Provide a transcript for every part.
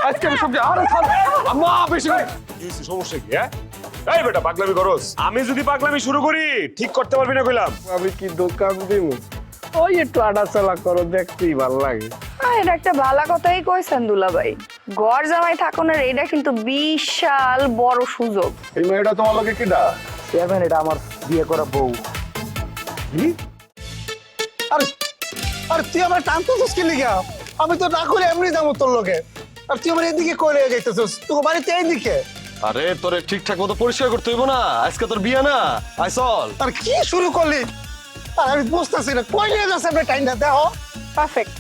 আজকে আমি সবজি আরে আম্মা বেশি সমস্যা কি হ্যাঁ? এই বেটা পাগলামি করস, আমি যদি পাগলামি শুরু করি ঠিক করতে পারবি না কইলাম। আমি কি দোকান দিব? ওই একটু আটাচলা করো, দেখতেই ভালো লাগে। এটা একটা ভালো কথাই কইছেন দুলাভাই। ঘর জামাই থাকুনের এটা কিন্তু বিশাল বড় সুযোগ। এই মেয়েটা তোমার লগে কিডা? সেভেন, এটা আমার বিয়ে করা বউ। আরে আরে তুই আমার টানতেছিস কি লিগা? আমি তো না করে এমনি যাবো তোর লগে, আর তুই আমার এদিকে কইলে যাইতেছিস, তোর বাড়িতে এইদিকে। আরে তোরে ঠিকঠাক মতো পরিষ্কার করতে হইব না, আজকে তোর বিয়ে না। আই চল। আর কি শুরু করলি? আর আমি বুঝতেছি না কই নিয়ে যাচ্ছে আপনি টাইমটা দেখো। পারফেক্ট।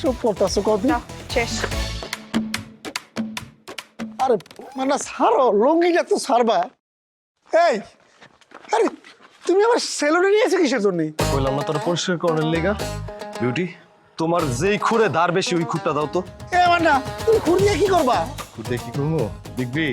সব করতেছো কত? নাও শেষ। আরে মানে ছাড়ো, লুঙ্গিটা তো ছাড়বা। এই আরে তুমি আমার সেলুনে নিয়েছো কিসের জন্য? কইলাম না তোর পরিষ্কার করার লেগা। বিউটি, তোমার যেই খুঁড়ে ধার বেশি ওই খুঁড়টা দাও তো। এ আমার না, তুমি খুঁড় দিয়ে কি করবা? খুঁড়ে কি করবো দেখবি?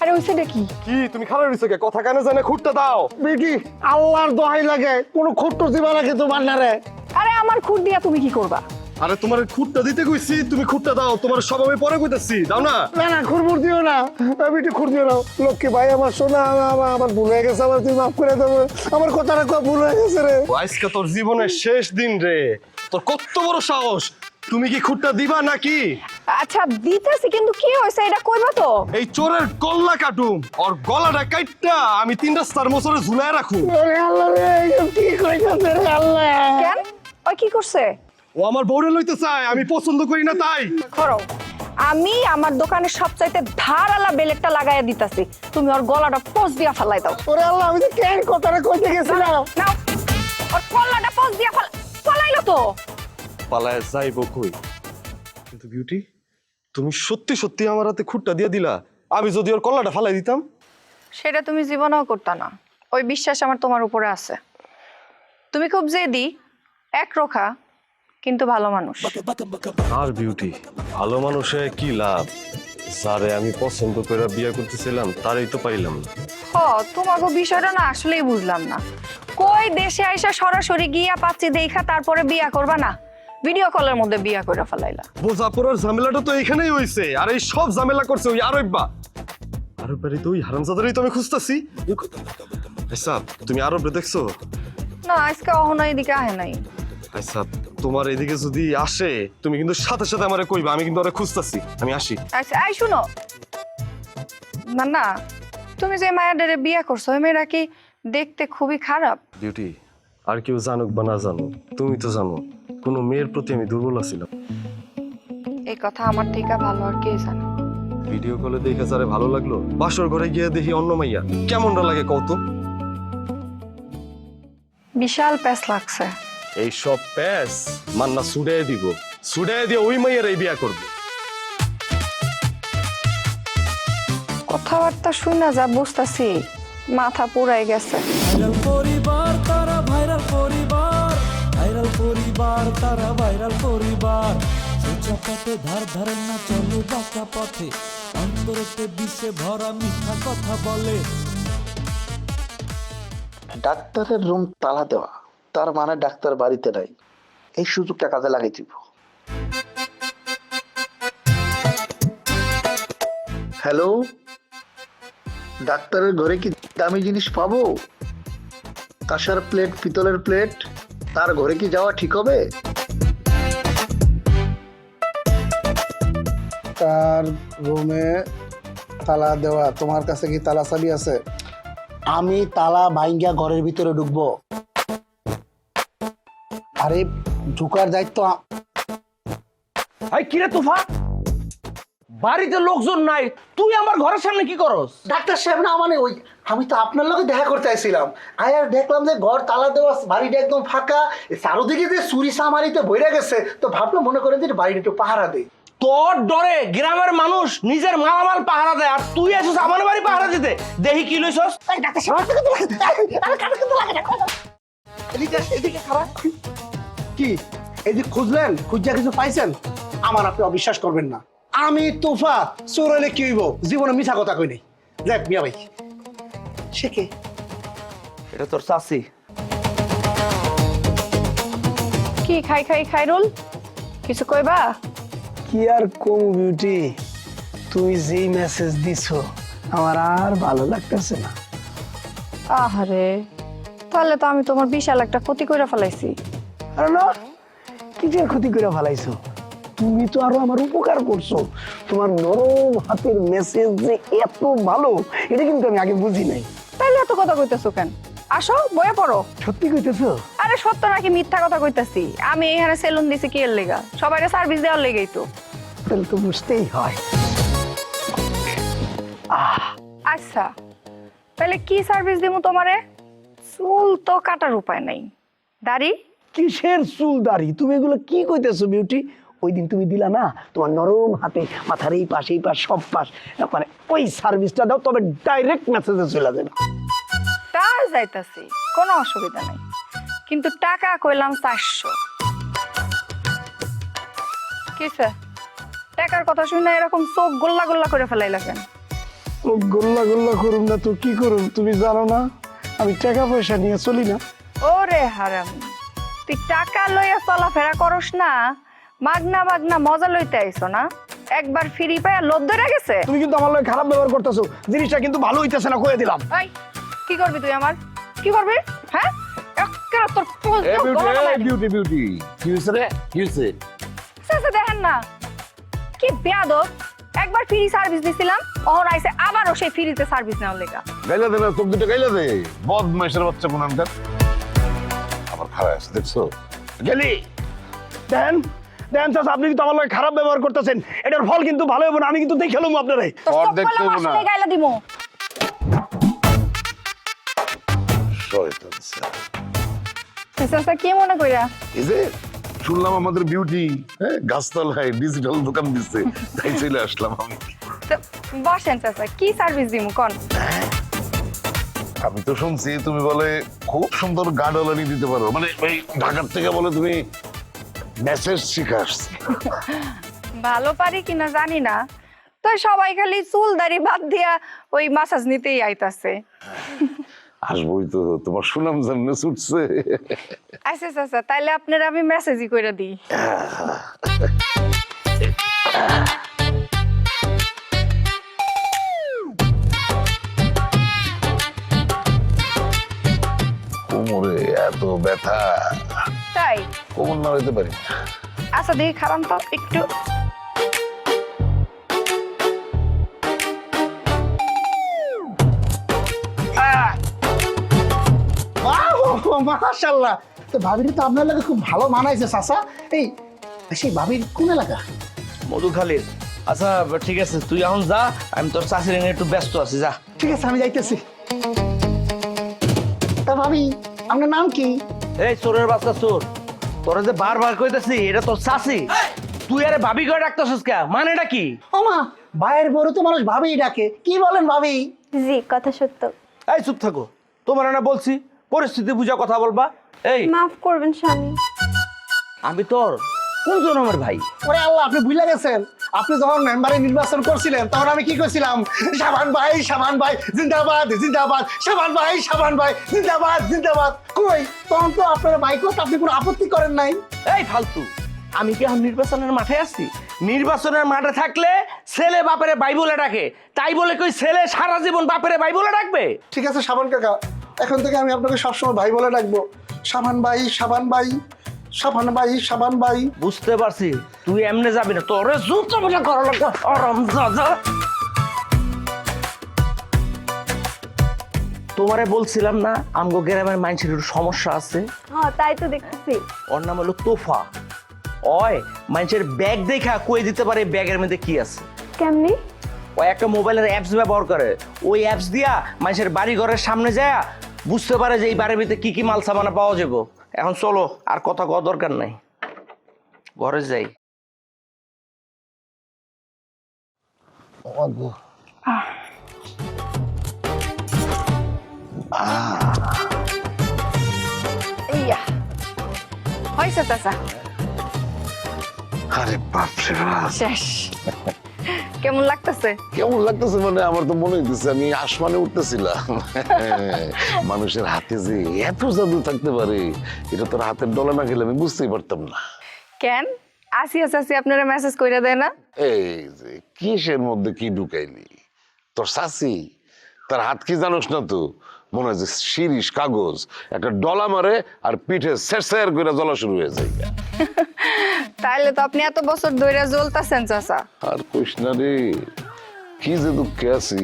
আরে ওই সাইডে কি? কি তুমি খারাপ হইছো কে? কথা কেন জানে খুঁড়টা দাও। বেটি আল্লাহর দোহাই লাগে, কোনো খুঁড় দিবা নাকি তোমার না রে? আরে আমার খুঁট দিয়া তুমি কি করবা? আরে তোমার খুঁড়টা দিতে কইছি, তুমি খুঁড়টা দাও। তোমার সব আমি পরে কইতাছি, দাও না। না না খুঁড় দিও না, বেটি খুঁড় দিও না। লক্ষ্মী ভাই আমার সোনা, আমার ভুল হয়ে গেছে, আমার তুমি মাফ করে দেবো। আমার কথাটা খুব ভুল হয়ে গেছে রে। আজকে তোর জীবনের শেষ দিন রে। তোর কত বড় সাহস! তুমি কি খুঁড়টা দিবা নাকি? আচ্ছা দিতেছি, কিন্তু কি হয়েছে এটা কইবা তো? এই চোরের কল্লা কাটুম, ওর গলাটা কাইটটা আমি 3 রাস্তার মোচরে ঝুলায় রাখুম। আরে আল্লাহ রে, এসব কি কইতাছে রে আল্লাহ? কেন? ওই কি করছে? ও আমার বউরে লইতে চায়, আমি পছন্দ করি না তাই। করো, আমি আমার দোকানে সবচাইতে ধারালা বেলেটটা লাগাইয়া দিতাছি, তুমি ওর গলাটা পোজ দিয়া ফেলাই দাও। ওরে আল্লাহ, আমি তো কেন কথাটা কইতে গেছিলাম। নাও, ওর গলাটা পোজ দিয়া ফেলাইলো তো। পালায় যাইব কই? কিন্তু বিউটি, তুমি সত্যি সত্যি আমার হাতে খুঁটটা দিয়ে দিলা। আমি যদি ওর কল্লাটা ফালাই দিতাম? সেটা তুমি জীবনেও করতা না। ওই বিশ্বাস আমার তোমার উপরে আছে। তুমি খুব জেদি, একরোখা, কিন্তু ভালো মানুষ। আর বিউটি, ভালো মানুষে কি লাভ? যারে আমি পছন্দ করে বিয়ে করতেছিলাম তারই তো পাইলাম না। তোমাকে বিষয়টা না আসলেই বুঝলাম না। কই দেশে আইসা সরাসরি গিয়া পাচ্ছি দেখা তারপরে বিয়া করবা না, ভিডিও কলের মধ্যে বিয়া করে ফেলাইলা। বোঝাপড়ার ঝামেলাটা তো এখানেই হইছে, আর এই সব ঝামেলা করছে ওই আরববা। আরববারে তো ওই হারামজাদারই তো আমি খুঁজতাছি। আচ্ছা, তুমি আরবরে দেখছো? না, আজকে অহনা এদিকে আহে নাই। আচ্ছা, তোমার এদিকে যদি আসে তুমি কিন্তু সাথে সাথে আমারে কইবা, আমি কিন্তু ওরে খুঁজতাছি। আমি আসি। আচ্ছা আই শুনো না না, তুমি যে মায়াডারে বিয়া করছো ওই মেয়েরা কি দেখতে খুবই খারাপ? বিউটি, আর কেউ জানুক বা না জানুক, তুমি তো জানো কোনো মেয়ের প্রতি আমি দুর্বল ছিলাম। এই কথা আমার থেকে ভালো আর কে জানে। ভিডিও কলে দেখে যারে ভালো লাগলো, বাসর ঘরে গিয়ে দেখি অন্য মাইয়া, কেমনটা লাগে কত? বিশাল প্যাস লাগছে। এই সব প্যাস মান্না ছুড়ে দিব, ছুড়ে দিয়ে ওই মাইয়ার এই বিয়া করবে। কথাবার্তা শুনে যা বুঝতাছি মাথা পুরাই গেছে। ভাইরাল পরিবার তারা ভাইরাল পরিবার, ভাইরাল পরিবার তারা ভাইরাল পরিবার। সোজা পথে ধার ধারে না চলে বাঁকা পথে, অন্তরতে বিষে ভরা মিথ্যা কথা বলে। ডাক্তারের রুম তালা দেওয়া, তার মানে ডাক্তার বাড়িতে নাই। এই সুযোগটা কাজে লাগাই দিব। হ্যালো, ডাক্তারের ঘরে কি দামি জিনিস পাবো? কাঁসার প্লেট, পিতলের প্লেট, তার ঘরে কি যাওয়া ঠিক হবে? তার রুমে তালা দেওয়া, তোমার কাছে কি তালা চাবি আছে? আমি তালা ভাঙ্গা ঘরের ভিতরে ঢুকবো? আরে ঢুকার দায়িত্ব এই কিরে তুফা, বাড়িতে লোকজন নাই, তুই আমার ঘরের সামনে কি করস? ডাক্তার সাহেব না, মানে ওই আমি তো আপনার লগে দেখা করতে আইছিলাম। আর দেখলাম যে ঘর তালা দেওয়া, বাড়িটা একদম ফাঁকা, চারোদিকে যে চুরি সামারিতে বইরা গেছে, তো ভাবলাম মনে করেন যে বাড়িটা একটু পাহারা দেয়। তোর ডরে গ্রামের মানুষ নিজের মালামাল পাহারা দেয়, আর তুই এসেছিস আমার বাড়ি পাহারা দিতে। দেখি কি লইছস? ডাক্তার সাহেব এদিকে খারাপ কি? এদিকে খুঁজলেন, খুঁজা কিছু পাইছেন? আমার আপনি অবিশ্বাস করবেন না, আমি তোফা চোর হলে কি হইব? জীবনে মিছা কথা কই নাই। দেখ মিয়া ভাই, সে কে? এটা তোর চাচি। কি খাইরুল কিছু কইবা? কি আর কম বিউটি, তুমি যেই মেসেজ দিছো আমার আর ভালো লাগতেছে না। আহারে, তাহলে তো আমি তোমার বিশাল একটা ক্ষতি করে ফেলাইছি। আরে না, কিসের ক্ষতি করে ফেলাইছো? তুমি তো আরো আমার উপকার করছো। তোমার নরম হাতের মেসেজ যে এত ভালো এটা কিন্তু আমি আগে বুঝি নাই। তাইলে এত কথা কইতেছো কেন? আসো বয়ে পড়ো। সত্যি কইতেছো? আরে সত্য নাকি মিথ্যা কথা কইতাছি? আমি এখানে সেলুন দিছি কি এর লেগা? সবাইকে সার্ভিস দেওয়ার লেগেই তো। তাহলে তো বুঝতেই হয়। আচ্ছা, তাহলে কি সার্ভিস দিমু তোমারে? চুল তো কাটার উপায় নাই, দাড়ি? কিসের চুল দাড়ি? তুমি এগুলো কি কইতেছো বিউটি? ওই দিন তুমি দিলা না তোমার নরম হাতে মাথার এই পাশ সব পাশ, মানে ওই সার্ভিসটা দাও, তবে ডাইরেক্ট মেসেজে চলে যাবে। তা যাইতাছি, কোনো অসুবিধা নাই, কিন্তু টাকা কইলাম 400। কিসে টাকার কথা শুনে এরকম চোখ গোল্লা গোল্লা করে ফেলাইলা কেন? ও গোল্লা গোল্লা করুম না তো কি করুম? তুমি জানো না আমি টাকা পয়সা নিয়ে চলি না। ওরে হারাম, তুই টাকা লইয়া চলাফেরা করস না, মাগনা মাগনা মজা লইতে আইছো না? একবার ফ্রি পায়া লোভ ধরে গেছে। তুমি কিন্তু আমার লগে খারাপ ব্যবহার করতেছো, জিনিসটা কিন্তু ভালো হইতেছে না, কয়ে দিলাম। এই কি করবি তুই আমার? কি করবি? হ্যাঁ, এক্কেরা তোর চুল এ তো গলা গলায় দিবো। বিউটি কি হইছে রে? কি হইছে? শেষে দেখেন না কি বেয়াদব, একবার ফ্রি সার্ভিস দিছিলাম, ওহর আইছে আবারও সেই ফ্রিতে সার্ভিস নেওয়ার লেগা। গাইলা দে না, চোখ দুটো গাইলা দে, বদমাইশের বাচ্চা কোনানকার। আবার খারাপ আছে দেখছো? গেলি দেন দেন চাচা, আপনি কিন্তু আমার লগে খারাপ ব্যবহার করতেছেন, এটার ফল কিন্তু ভালো হবে না। আমি কিন্তু দেখে এলাম আপনারাই। তোর আর চোখ দেখতে কলম হবো না। আসলে গাইলা দিমু। শয়তান স্যার। শেষে কি মনে কইরা? এই যে শুনলাম আমাদের বিউটি গাছতলায় ডিজিটাল দোকান দিচ্ছে, তাই চলে আসলাম আমি। তো বসেন চাচা, কি সার্ভিস দিমু কোন? আমি তো শুনছি তুমি বলে খুব সুন্দর গার্ডলানি দিতে পারো, মানে ওই ঢাকার থেকে বলে তুমি মেসেজ শিখে আসছো। ভালো পারি কিনা জানি না, তো সবাই খালি চুল দাড়ি বাদ দিয়া ওই মাসাজ নিতেই আইতাছে। আসবোই তো, তোমার সুনাম জানলে ছুটছে। আচ্ছা চাচা, তাইলে আপনারা আমি মেসেজই কইরা দিই। কোমরে এত ব্যথা, তাই? কোমর না হইতে পারি। আচ্ছা দেখি খারাপ তো একটু। মাশাআল্লাহ, তো ভাবির তো আপনার লাগে খুব ভালো মানাইছে চাচা। এই সেই ভাবির কোন এলাকা? মধুখালীর। আচ্ছা ঠিক আছে, তুই এখন যা, আমি তোর চাষির নিয়ে একটু ব্যস্ত আছি, যা। ঠিক আছে, আমি যাইতেছি। তা ভাবি আপনার নাম কি? এই চোরের বাচ্চা চোর, তোরা যে বারবার কইতেছি এটা তোর চাষি, তুই আরে ভাবি করে ডাকতেছিস কে? মানেটা কি? ও মা, ভাইয়ের বড় তো মানুষ ভাবিই ডাকে। কি বলেন ভাবি? জি, কথা সত্য। এই চুপ থাকো, তোমার না বলছি পরিস্থিতি বুঝা কথা বলবা। এই মাফ করবেন স্বামী। আমি তোর কোন জন্মের ভাই? ওরে আল্লাহ, আপনি ভুলে গেছেন। আপনি যখন মেম্বারে নির্বাচন করছিলেন তখন আমি কি কইছিলাম? শাবান ভাই জিন্দাবাদ জিন্দাবাদ, শাবান ভাই জিন্দাবাদ জিন্দাবাদ। কই তখন তো আপনার ভাই কথা আপনি কোনো আপত্তি করেন নাই। এই ফালতু, আমি কি এখন নির্বাচনের মাঠে আছি? নির্বাচনের মাঠে থাকলে ছেলে বাপেরে ভাই বলে ডাকে, তাই বলে কই ছেলে সারা জীবন বাপেরে ভাই বলে ডাকবে? ঠিক আছে শাবান কাকা, এখন থেকে আমি আপনাকে সবসময় ভাই বলে ডাকবো। শাবান ভাই শাবান ভাই শাবান ভাই শাবান ভাই। বুঝতে পারছি, তুই এমনে যাবি না, তোরে জুতো বোঝা করা লাগবে। আরাম দাদা, তোমারে বলছিলাম না আমগো গ্রামের মানুষের একটু সমস্যা আছে। হ্যাঁ, তাই তো দেখতেছি। ওর নাম হলো তোফা। ওই মানুষের ব্যাগ দেখা কই দিতে পারে ব্যাগের মধ্যে কি আছে। কেমনি? ও একটা মোবাইলের অ্যাপস ব্যবহার করে, ওই অ্যাপস দিয়া মানুষের বাড়ি ঘরের সামনে যায় বুঝতে পারে যে এই বাড়ির ভিতরে কি কি মাল সামানা পাওয়া যাবো। এখন চলো, আর কথা কওয়া দরকার নাই, ঘরে যাই। ইয়া হইছে চাচা, আরে বাপরে বাপ, শেষ। কেমন লাগতেছে? কেমন লাগতেছে মানে আমার তো মনে হইতেছে আমি আসমানে উঠতেছিলাম। মানুষের হাতে যে এত জাদু থাকতে পারে এটা তোর হাতের ডলা না খেলে আমি বুঝতেই পারতাম না। কেন আসিয়া চাচি আপনারা মেসেজ কইরা দেয় না? এই যে কিসের মধ্যে কি ঢুকাইলি? তোর শাসি তার হাত কি জানোস না তো? মনে হয় যে শিরিষ কাগজ একটা ডলা মারে আর পিঠে স্যার করে জ্বলা শুরু হয়ে যায়। তাইলে তো আপনি এত বছর ধরে জ্বলতাছেন চাচা। আর কইস না রে, কি যে দুঃখে আছি।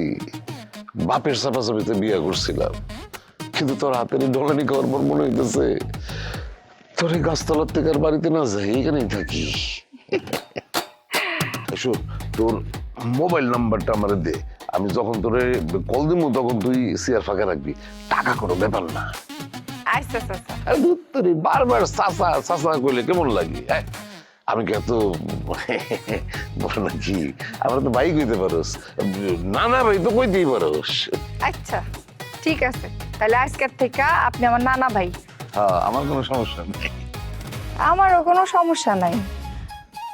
বাপের চাপাচাপিতে বিয়ে করছিলাম, কিন্তু তোর হাতের ডলানি খাওয়ার পর মনে হইতেছে তোর এই গাছতলার থেকে আর বাড়িতে না যাই, এখানেই থাকি। শোন, তোর মোবাইল নাম্বারটা আমার দে, আমি যখন তোরে কল দিব তখন তুই সিয়ার ফাঁকা রাখবি। টাকা কোনো ব্যাপার না। আচ্ছা চাচা। আর ধুর তোরে বারবার চাচা চাচা কইলে কেমন লাগে? হ্যাঁ, আমি কি এত বড় নাকি? আমরা তো ভাই কইতে পারোস, না না ভাই তো কইতেই পারোস। আচ্ছা ঠিক আছে, তাহলে আজকের থেকে আপনি আমার নানা ভাই। হ্যাঁ, আমার কোনো সমস্যা নেই। আমারও কোনো সমস্যা নাই।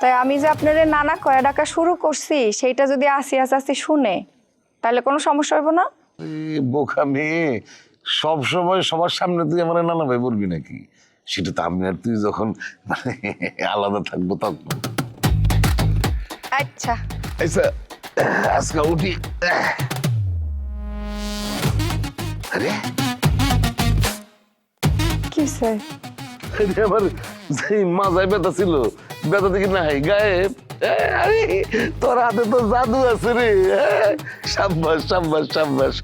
তাই আমি যে আপনার নানা কয়া ডাকা শুরু করছি সেইটা যদি আসিয়া চাচি শুনে তাহলে কোনো সমস্যা হইব না? বোকা মেয়ে, সব সময় সবার সামনে তুই আমার নানা ভাই বলবি নাকি? সেটা তো আমি আর তুই যখন মানে আলাদা থাকবো তখন। আচ্ছা আচ্ছা, আজকে উঠি। আরে কি স্যার? আমার যে মাজায় ব্যথা ছিল, ব্যথা থেকে নাই গায়েব। আরে তোর হাতে তো জাদু আছে রে। সাব্বাস সাব্বাস সাব্বাস।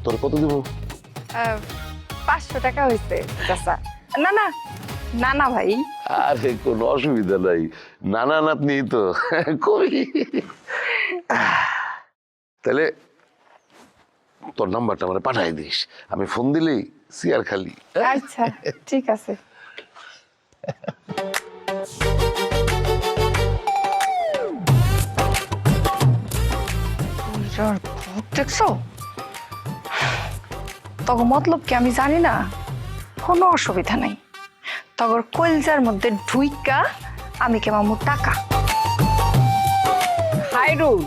তোর কত দিব? 500 টাকা হয়েছে চাচা। না না নানা ভাই। আরে কোনো অসুবিধা নাই, নানা নাতনি তো কই। তাহলে তোর নাম্বারটা আমার পাঠাই দিস, আমি ফোন দিলেই সিয়ার খালি। আচ্ছা ঠিক আছে। দেখছো তখন মতলব কি আমি জানি না, কোনো অসুবিধা নাই। তখন কলজার মধ্যে ঢুইকা আমি কে মামুর টাকা। হাইরুল,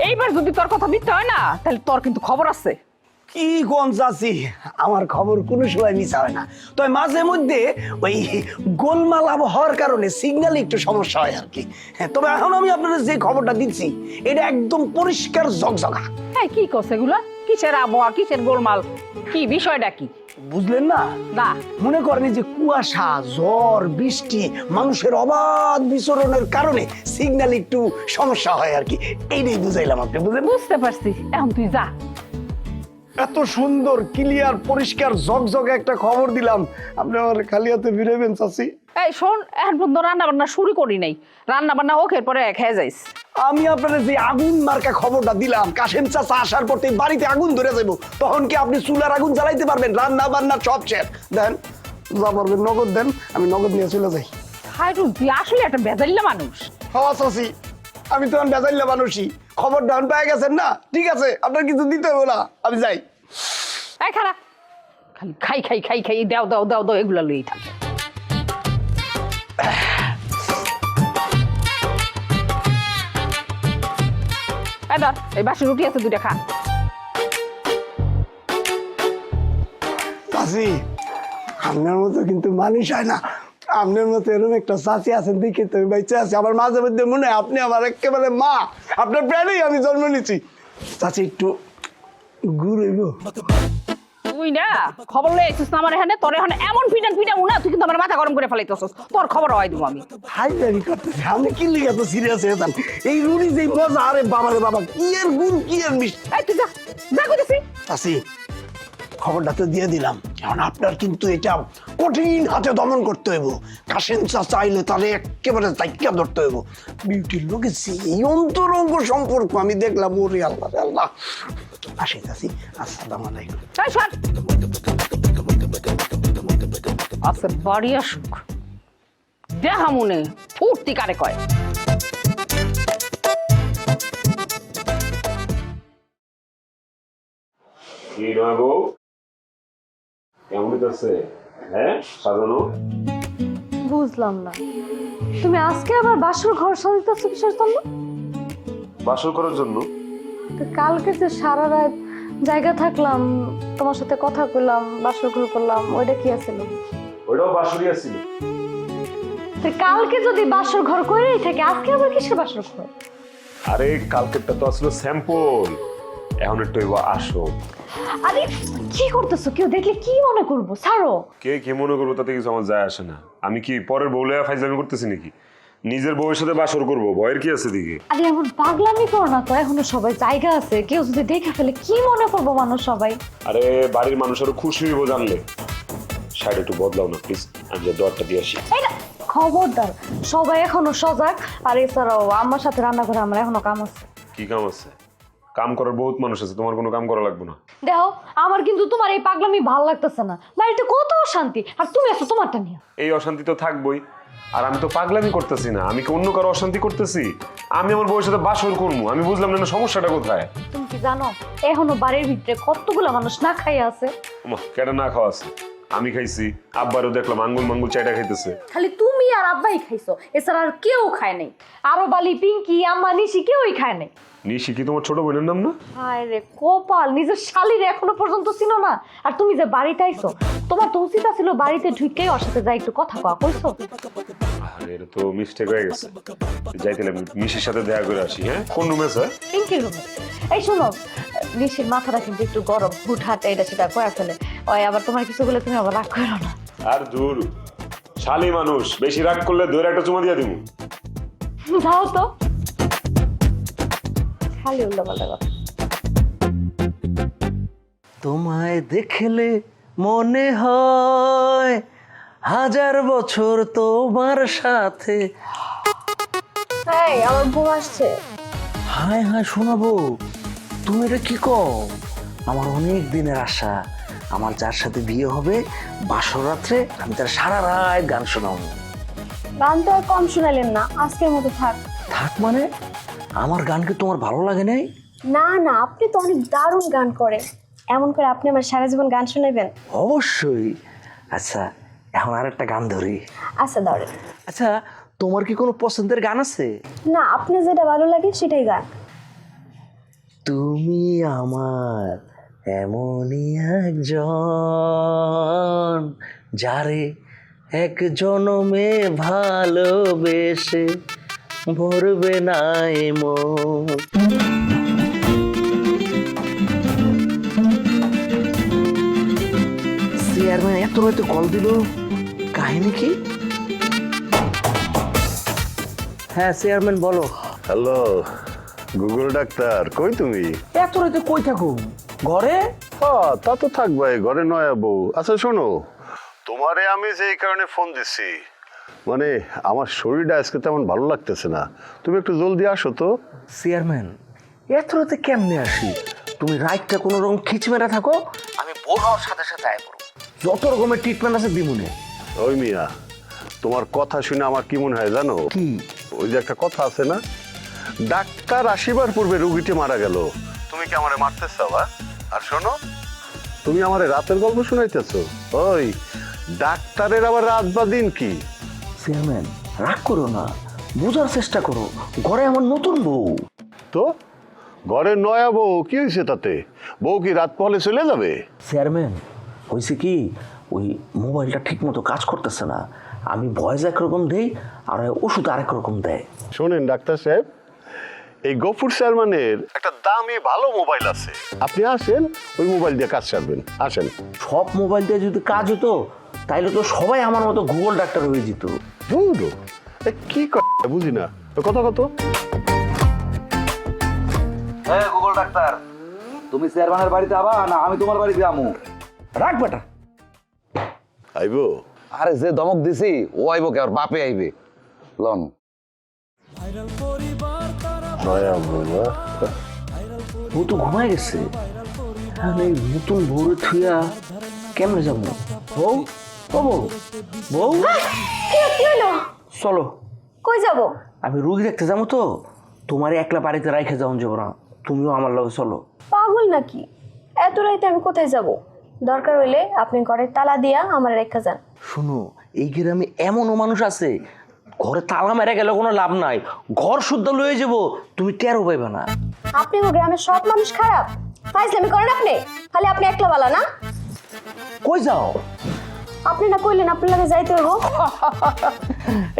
এইবার যদি তোর কথা মিথ্যা হয় না তাহলে তোর কিন্তু খবর আছে। কি গঞ্জ আছি, আমার খবর কোনো সময় মিস হয় না। তবে মাঝে মধ্যে ওই গোলমাল আবহাওয়ার কারণে সিগন্যালে একটু সমস্যা হয় আর কি। হ্যাঁ, তবে এখন আমি আপনাদের যে খবরটা দিচ্ছি এটা একদম পরিষ্কার ঝকঝকা। হ্যাঁ, কি করছে এগুলা? কিসের আবহাওয়া, কিসের গোলমাল, কি বিষয়টা কি বুঝলেন না? না মনে করেন যে কুয়াশা, ঝড়, বৃষ্টি, মানুষের অবাধ বিচরণের কারণে সিগন্যাল একটু সমস্যা হয় আর কি। এইটাই বুঝাইলাম, আপনি বুঝলেন? বুঝতে পারছি, এখন তুই যা। এত সুন্দর ক্লিয়ার পরিষ্কার ঝকঝকে একটা খবর দিলাম, আপনি আমার খালি হাতে ফিরাবেন চাচি? এই শোন, এখন পর্যন্ত রান্না বান্না শুরু করি নাই, রান্না বান্না হোক এরপরে খেয়ে যাইস। আমি আপনার যে আগুন মার্কা খবরটা দিলাম, কাশেম চাচা আসার পর থেকে বাড়িতে আগুন ধরে যাবো, তখন কি আপনি চুলার আগুন জ্বালাইতে পারবেন? রান্না বান্না সব শেষ। দেন যা পারবেন নগদ দেন, আমি নগদ নিয়ে চলে যাই। হাইরুল, তুই আসলে একটা বেজাইল্লা মানুষ। হওয়া চাচি, আমি তো বেজাইল্লা মানুষই। খবর ডাউন পেয়ে গেছেন না? ঠিক আছে, আপনার কিছু দিতে হবে না, আমি যাই। এই খারাপ, খালি খাই খাই খাই খাই দাও দাও দাও দাও এগুলা লইই থাকে। এই ধর, এই বাসি রুটি আছে, দুইটা খা। চাচি, আপনার মতো কিন্তু মানুষ হয় না। আপনার মতো এরকম একটা চাচি আছেন দেখে তো আমি বেঁচে আছি। আমার মাঝে মধ্যে মনে হয় আপনি আমার একেবারে মা, আপনার প্রাণেই আমি জন্ম নিচ্ছি। চাচি একটু গুড় হইব? তুই না খবর লই আইছিস না আমার এখানে, তোর এখানে এমন পিটান পিটামু না, তুই কিন্তু আমার মাথা গরম করে ফেলাইতেছস। তোর খবর হয় দিব আমি। হাই জানি করতেছি, আমি কি লিখে এত সিরিয়াস হয়ে যান? এই রুড়ি যেই মজা, আরে বাবা রে বাবা, কি এর গুড় কি এর মিষ্টি। এই তুই যা, যা কইতেছি। চাচি, খবরটা তো দিয়ে দিলাম, এখন আপনার কিন্তু এটা কঠিন হাতে দমন করতে হইব। কাশেম চাচা আইলে তাহলে একেবারে তাইকা ধরতে হইব। বিউটির লোকে এই অন্তরঙ্গ সম্পর্ক আমি দেখলাম, ওরে আল্লাহ রে আল্লাহ। আসি চাচি, আসসালামু আলাইকুম। এই শোন, আচ্ছা বাড়ি আসুক, দেখা মনে ফুর্তি কারে কয়। কি নয় বউ, কেমন আছে? হ্যাঁ সাজানো? বুঝলাম না, তুমি আজকে আবার বাসর ঘর সাজাইতেছো কিসের জন্য? বাসর করার জন্য? তো কালকে যে সারা রাত জায়গা থাকলাম, তোমার সাথে কথা বললাম, বাসর ঘর করলাম, ওইটা কি আছিল? ওইটাও বাসরই ছিল। তো কালকে যদি বাসর ঘর করেই থাকে, আজকে আবার কিসের বাসর ঘর? আরে কালকেরটা তো আসলে স্যাম্পল, এখন একটু আসো। আরে কি করতেছো? কেউ দেখলে কি মনে করবো? ছাড়ো। কে কে মনে করবো তাতে কিছু আমার যায় আসে না। আমি কি পরের বউলে ফাইজলামি করতেছি নাকি? নিজের বউয়ের সাথে বাসর করবো, ভয়ের কি আছে দিকে? আরে এমন পাগলামি করো না তো, এখনো সবাই জায়গা আছে, কেউ যদি দেখে ফেলে কি মনে করবো মানুষ সবাই? আরে বাড়ির মানুষ আরো খুশি হইব জানলে। সাইড একটু বদলাও না প্লিজ, আমি যে দরটা দিয়ে আসি। এই না, খবরদার, সবাই এখনো সজাগ। আর এছাড়াও আমার সাথে রান্না করে আমার এখনো কাম আছে। কি কাম আছে? কাম করার বহুত মানুষ আছে, তোমার কোনো কাম করা লাগবে না। দেখো, আমার কিন্তু তোমার এই পাগলামি ভালো লাগতেছে না। বাড়িতে কত অশান্তি, আর তুমি আছো তোমারটা নিয়ে। এই অশান্তি তো থাকবোই। আর আমি তো পাগলামি করতেছি না, আমি কি অন্য কারো অশান্তি করতেছি? আমি আমার বউয়ের সাথে বাসর করবো, আমি বুঝলাম না সমস্যাটা কোথায়। তুমি কি জানো এখনো বাড়ির ভিতরে কতগুলো মানুষ না খাই আছে? কেটা না খাওয়া আছে? আমি খাইছি, আব্বারও দেখলাম আঙ্গুল মাঙ্গুল চাইটা খাইতেছে। খালি তুমি আর আব্বাই খাইছো, এছাড়া আর কেউ খায় নাই। আরো বালি, পিঙ্কি, আম্মা, নিশি কেউই খায় নাই। নিশি কি তোমার ছোট বোনের নাম না? হায় রে কপাল, নিজের শালির এখনো পর্যন্ত চিনো না। আর তুমি যে বাড়িতে আইছো, তোমার তো উচিত ছিল বাড়িতে ঢুকেই ওর সাথে যাই একটু কথা কওয়া, কইছো? আরে এটা তো মিস্টেক হয়ে গেছে। যাইতেলে নিশির সাথে দেখা করে আসি। হ্যাঁ, কোন রুমে স্যার? পিঙ্কির রুমে। এই শোনো, নিশির মাথাটা কিন্তু একটু গরম, হুটহাট এটা সেটা কয়ে ফেলে। ওই আবার তোমার কিছু বলে তুমি আবার রাগ করো না। আর দূর, শালি মানুষ, বেশি রাগ করলে ধরে একটা চুমা দিয়ে দিব। যাও তো, খালি উল্টোপাল্টা কথা। তোমায় দেখলে মনে হয় 1000 বছর তোমার সাথে। এই আমার ঘুম আসছে। হায় হায় শোনাবো, তুমি এটা কি কও? আমার অনেক দিনের আশা, আমার যার সাথে বিয়ে হবে বাসর রাত্রে আমি তার সারা রাত গান শোনাবো। গান তো আর কম শোনালেন না, আজকের মতো থাক। থাক মানে? আমার গান কি তোমার ভালো লাগে নাই? না না, আপনি তো অনেক দারুণ গান করেন। এমন করে আপনি আমার সারা জীবন গান শোনাবেন? অবশ্যই। আচ্ছা, এখন আর একটা গান ধরি। আচ্ছা ধরেন। আচ্ছা, তোমার কি কোনো পছন্দের গান আছে? না, আপনি যেটা ভালো লাগে সেটাই গান। তুমি আমার এমনই একজন, যারে এক জনমে ভালোবেসে ভরবে না মন। চেয়ারম্যান এত রাতে কল দিল, কাহিনী কি? হ্যাঁ চেয়ারম্যান বলো। হ্যালো গুগল ডাক্তার, কই তুমি? এত রাতে কই থাকো? ঘরে? তা তো থাকবে, ঘরে নয়া বউ। আচ্ছা শোনো, তোমারে আমি যে এই কারণে ফোন দিছি, মানে আমার শরীরটা আজকে তেমন ভালো লাগতেছে না, তুমি একটু জলদি আসো তো। চেয়ারম্যান এত রাতে কেমনে আসি? তুমি রাইটটা কোনো রকম খিচমেরা থাকো, আমি বড় হওয়ার সাথে সাথে আয় করো। যত রকমের ট্রিটমেন্ট আছে দিমুনে। ওই মিয়া, তোমার কথা শুনে আমার কি মনে হয় জানো? কি? ওই যে একটা কথা আছে না, ডাক্তার আসিবার পূর্বে রুগীটি মারা গেল। তুমি কি আমারে মারতে চাও? আর শোনো, তুমি আমারে রাতের গল্প শুনাইতেছো? ওই ডাক্তারের আবার রাত বা দিন কি? চেয়ারম্যান রাগ করো না, বোঝার চেষ্টা করো, ঘরে আমার নতুন বউ। তো ঘরের নয়া বউ, কি হয়েছে তাতে? বউ কি রাত পহলে চলে যাবে? চেয়ারম্যান হয়েছে কি, ওই মোবাইলটা ঠিক মতো কাজ করতেছে না, আমি ভয়েস একরকম দেই আর ওষুধ আরেক রকম দেয়। শোনেন ডাক্তার সাহেব, এই গফুর চেয়ারম্যানের একটা দামি ভালো মোবাইল আছে, আপনি আসেন, ওই মোবাইল দিয়ে কাজ সারবেন। আসেন। সব মোবাইল দিয়ে যদি কাজ হতো তাইলে তো সবাই আমার মতো গুগল ডাক্তার হয়ে যেত। কি বুঝি না কথা কত। হ্যাঁ গুগল ডাক্তার, তুমি চেয়ারম্যানের বাড়িতে আবা না আমি তোমার বাড়িতে আমু? রাখ বেটা। আইবো? আরে যে দমক দিছি ও আইবো কে, আর বাপে আইবে। লন ও তো ঘুমাই গেছে, আমি নতুন ভোরে থুয়া কেমনে যাবো? বউ ও বউ, বউ চলো। কই যাব? আমি রুগী দেখতে যাবো তো, তোমার একলা বাড়িতে রাইখে যাওয়া যাবো না, তুমিও আমার লগে চলো। পাগল নাকি? এত রাইতে আমি কোথায় যাব? দরকার হইলে আপনি ঘরের তালা দিয়া আমার রেখা যান। শোনো, এই গ্রামে এমনও মানুষ আছে ঘরে তালা মেরে গেলে কোনো লাভ নাই, ঘর শুদ্ধ লয়ে যাব, তুমি টেরও পাইবে না। আপনি গ্রামের সব মানুষ খারাপ, ফাইজলামি করেন আপনি, খালি আপনি একলা বালা না? কই যাও? আপনি না কইলেন আপনার লাগে যাইতে হইব।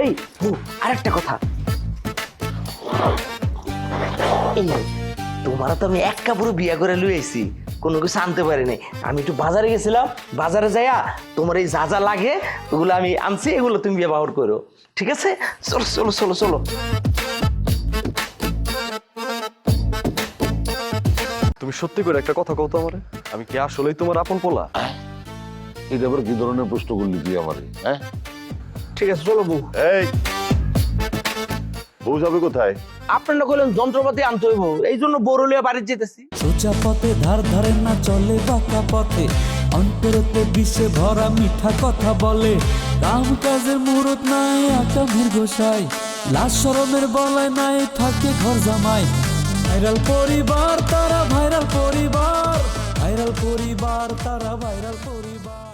এই আরেকটা কথা, এই তোমার তো আমি এক কাপড়ে বিয়া করে লুই আইছি, কোনো কিছু আনতে পারি নাই। আমি একটু বাজারে গেছিলাম, বাজারে যাইয়া তোমার এই যা যা লাগে ওগুলো আমি আনছি, এগুলো তুমি ব্যবহার করো, ঠিক আছে? চলো চলো চলো চলো। তুমি সত্যি করে একটা কথা কও তো আমারে, আমি কি আসলেই তোমার আপন পোলা? এটা আবার কি ধরনের প্রশ্ন করলি তুই আমারে? হ্যাঁ, ঠিক আছে চলো বউ। এই বউ যাবে কোথায়? আপনারা কইলেন যন্ত্রপাতি আনতে হইব, এই জন্য বড়লিয়া বাড়িতে যেতেছি। সোজা পথে ধার ধারে না চলে বাঁকা পথে, অন্তরতে বিষে ভরা মিঠা কথা বলে। কাম কাজের মুরত নাই আকামের গোসাই, লাশ শরমের বলায় নাই থাকে ঘর জামাই। ভাইরাল পরিবার তারা ভাইরাল পরিবার, ভাইরাল পরিবার তারা ভাইরাল পরিবার।